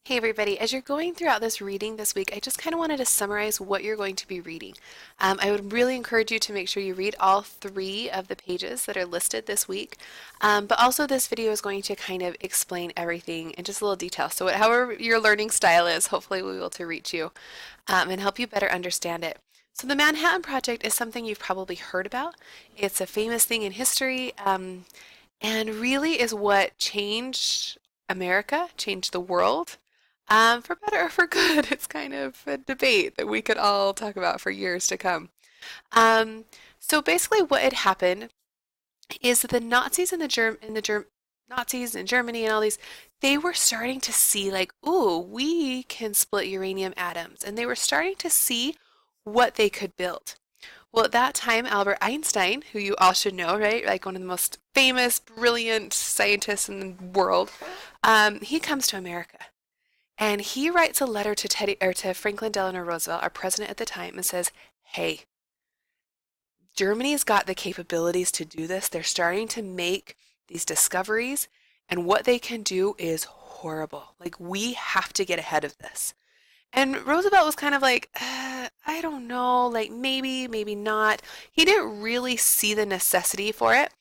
Hey everybody, as you're going throughout this reading this week, I just kind of wanted to summarize what you're going to be reading. I would really encourage you to make sure you read all three of the pages that are listed this week. But also this video is going to kind of explain everything in just a little detail. So however your learning style is, hopefully we'll be able to reach you and help you better understand it. So the Manhattan Project is something you've probably heard about. It's a famous thing in history and really is what changed America, changed the world. For better or for good, it's kind of a debate that we could all talk about for years to come. Um, so basically, what had happened is that the Nazis and Nazis in Germany and all these, they were starting to see like, ooh, we can split uranium atoms, and they were starting to see what they could build. Well, at that time, Albert Einstein, who you all should know, right? Like one of the most famous, brilliant scientists in the world, he comes to America. And he writes a letter to to Franklin Delano Roosevelt, our president at the time, and says, "Hey, Germany's got the capabilities to do this. They're starting to make these discoveries, and what they can do is horrible. Like we have to get ahead of this." And Roosevelt was kind of like, I don't know, like maybe, maybe not. He didn't really see the necessity for it.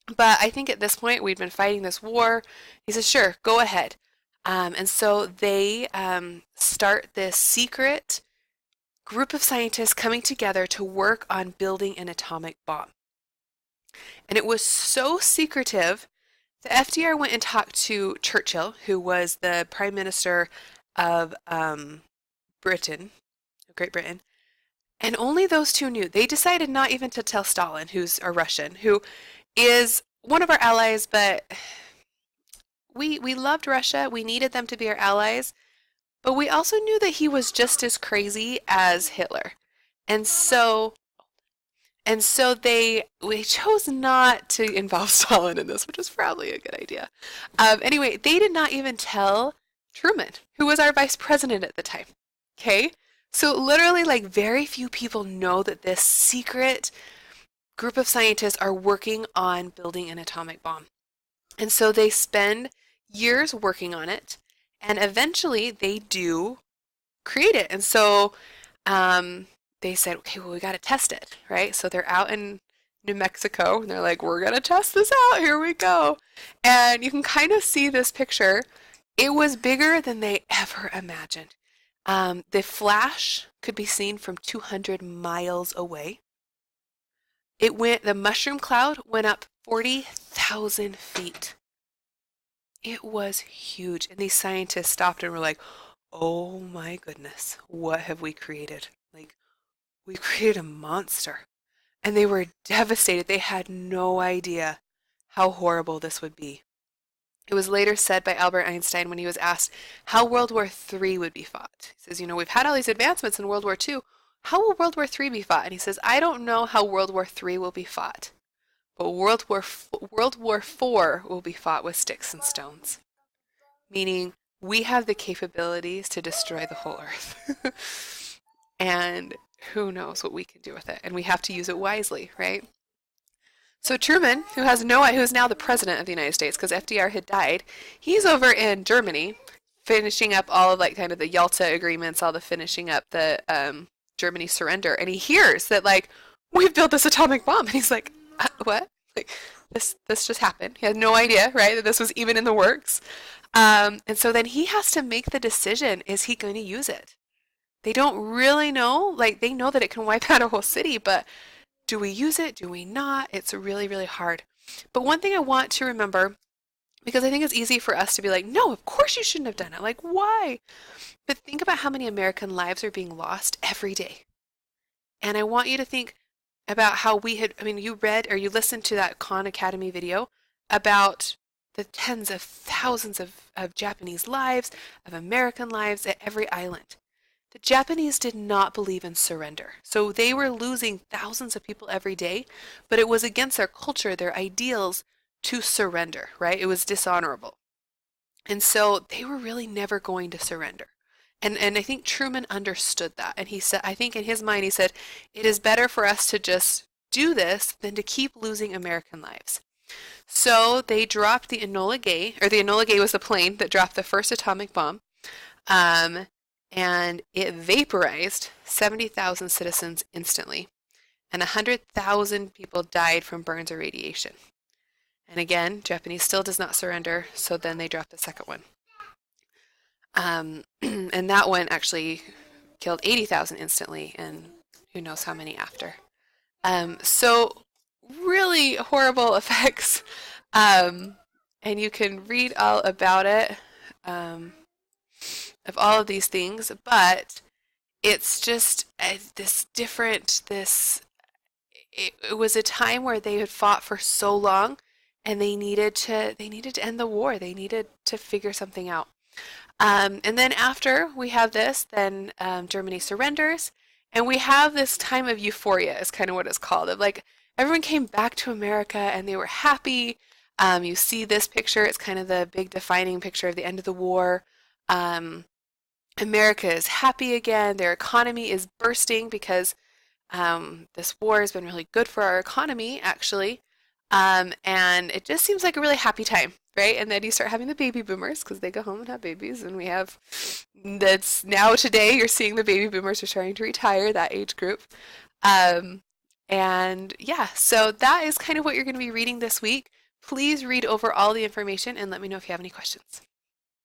But I think at this point, we'd been fighting this war. He says, sure, go ahead. And so they start this secret group of scientists coming together to work on building an atomic bomb. And it was so secretive that FDR went and talked to Churchill, who was the prime minister of Britain, Great Britain, and only those two knew. They decided not even to tell Stalin, who's a Russian, who is one of our allies, but we loved Russia. We needed them to be our allies, but we also knew that he was just as crazy as Hitler. And so they we chose not to involve Stalin in this, which was probably a good idea. Anyway, they did not even tell Truman, who was our vice president at the time. Okay? So literally like very few people know that this secret group of scientists are working on building an atomic bomb. And so they spend years working on it, and eventually they do create it. And so they said, okay, well, we got to test it, right? So they're out in New Mexico, and they're like, we're going to test this out. Here we go. And you can kind of see this picture. It was bigger than they ever imagined. The flash could be seen from 200 miles away. The mushroom cloud went up 40,000 feet. It was huge. And these scientists stopped and were like, oh my goodness, what have we created? Like, we created a monster. And they were devastated. They had no idea how horrible this would be. It was later said by Albert Einstein when he was asked how World War III would be fought. He says, we've had all these advancements in World War II. How will World War III be fought? And he says, I don't know how World War III will be fought, but World War IV will be fought with sticks and stones. Meaning, we have the capabilities to destroy the whole earth. And who knows what we can do with it. And we have to use it wisely, right? So Truman, who's now the president of the United States because FDR had died, he's over in Germany finishing up all of like kind of the Yalta agreements, all the finishing up the Germany surrender, and he hears that like we've built this atomic bomb, and he's like, what? Like this just happened. He had no idea, right, that this was even in the works. And so then he has to make the decision: is he going to use it? They don't really know. Like they know that it can wipe out a whole city, but do we use it? Do we not? It's really, really hard. But one thing I want to remember, because I think it's easy for us to be like, no, of course you shouldn't have done it. Like, why? But think about how many American lives are being lost every day. And I want you to think about how you read or you listened to that Khan Academy video about the tens of thousands of Japanese lives, of American lives at every island. The Japanese did not believe in surrender. So they were losing thousands of people every day, but it was against their culture, their ideals to surrender, right? It was dishonorable. And so they were really never going to surrender. And I think Truman understood that. And he said, I think in his mind, he said, it is better for us to just do this than to keep losing American lives. So they dropped the Enola Gay, or the Enola Gay was the plane that dropped the first atomic bomb. Um, and it vaporized 70,000 citizens instantly, and 100,000 people died from burns or radiation. And again, Japanese still does not surrender, so then they drop the second one. And that one actually killed 80,000 instantly, and who knows how many after. So really horrible effects. Um, and you can read all about it, um, of all of these things, but it's just this different, it was a time where they had fought for so long and they needed to end the war. They needed to figure something out. And then after we have this, then Germany surrenders, and we have this time of euphoria, is kind of what it's called. Of like everyone came back to America and they were happy. You see this picture; it's kind of the big defining picture of the end of the war. Um, America is happy again. Their economy is bursting because this war has been really good for our economy, actually. And it just seems like a really happy time, right? And then you start having the baby boomers because they go home and have babies. And we have that's now today, you're seeing the baby boomers are starting to retire, that age group. Um, and yeah, so that is kind of what you're going to be reading this week. Please read over all the information and let me know if you have any questions.